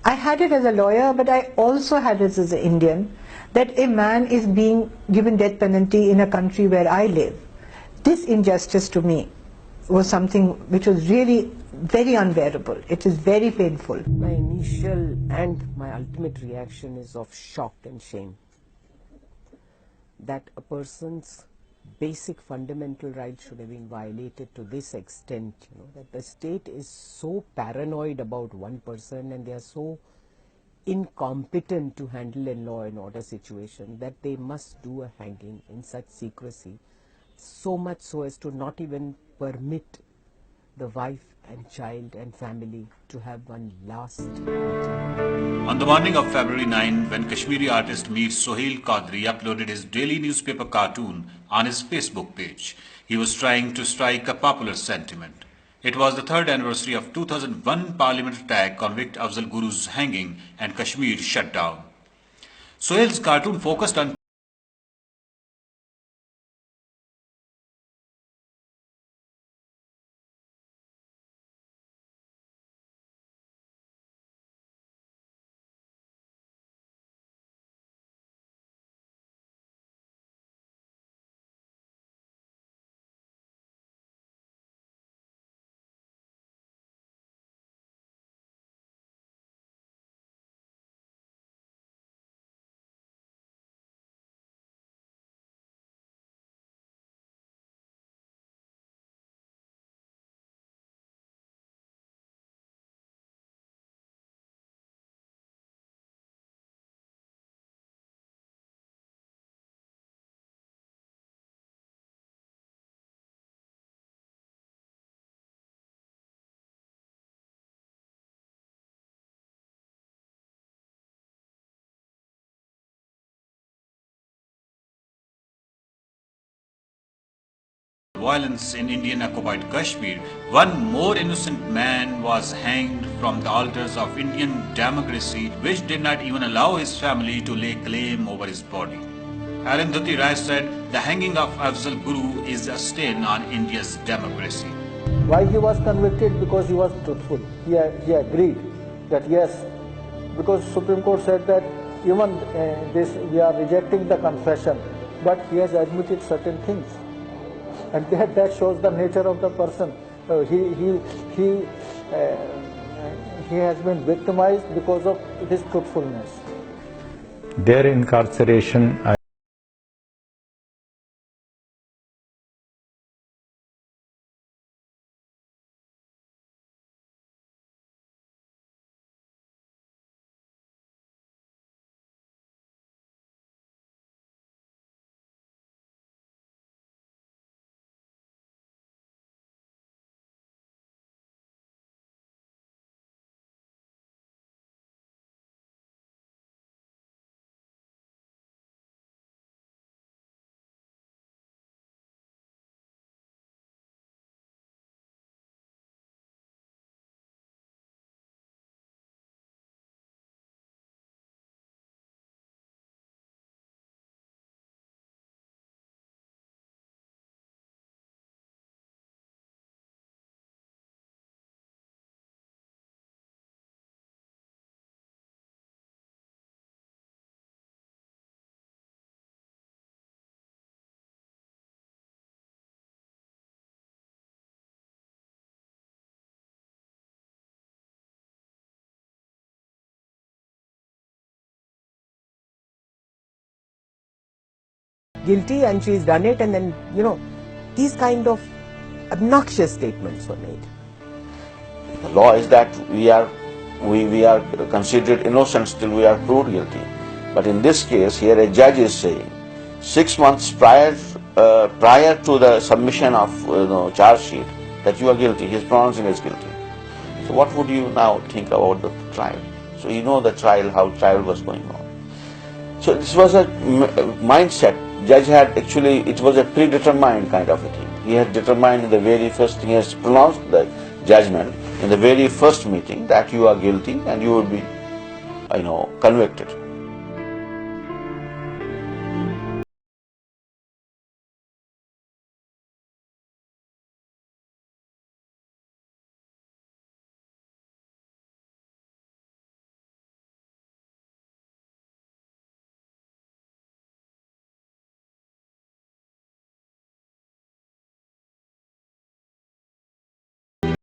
I had it as a lawyer, but I also had it as an Indian, that a man is being given death penalty in a country where I live. This injustice to me was something which was really very unbearable. It is very painful. My initial and my ultimate reaction is of shock and shame. That a person's basic fundamental rights should have been violated to this extent, that the state is so paranoid about one person and they are so incompetent to handle a law and order situation that they must do a hanging in such secrecy, so much so as to not even permit the wife and child and family to have one last meeting. On the morning of February 9, when Kashmiri artist Mir Sohail Qadri uploaded his daily newspaper cartoon on his Facebook page, he was trying to strike a popular sentiment. It was the third anniversary of 2001 Parliament attack convict Afzal Guru's hanging and Kashmir shut down. Sohail's cartoon focused on violence in Indian occupied Kashmir, one more innocent man was hanged from the altars of Indian democracy, which did not even allow his family to lay claim over his body. Arundhati Rai said, the hanging of Afzal Guru is a stain on India's democracy. Why he was convicted? Because he was truthful. He agreed that yes, because Supreme Court said that even we are rejecting the confession, but he has admitted certain things. And that shows the nature of the person. He has been victimized because of his truthfulness. Their incarceration, Guilty, and she's done it, and then, these kind of obnoxious statements were made. The law is that we are considered innocent till we are proved guilty. But in this case, here a judge is saying 6 months prior to the submission of charge sheet that you are guilty. He is pronouncing as guilty. So what would you now think about the trial? So you know the trial, how trial was going on. So this was a mindset. Judge had actually, it was a predetermined kind of a thing. He had determined in the very first thing, he has pronounced the judgment in the very first meeting that you are guilty and you will be, convicted.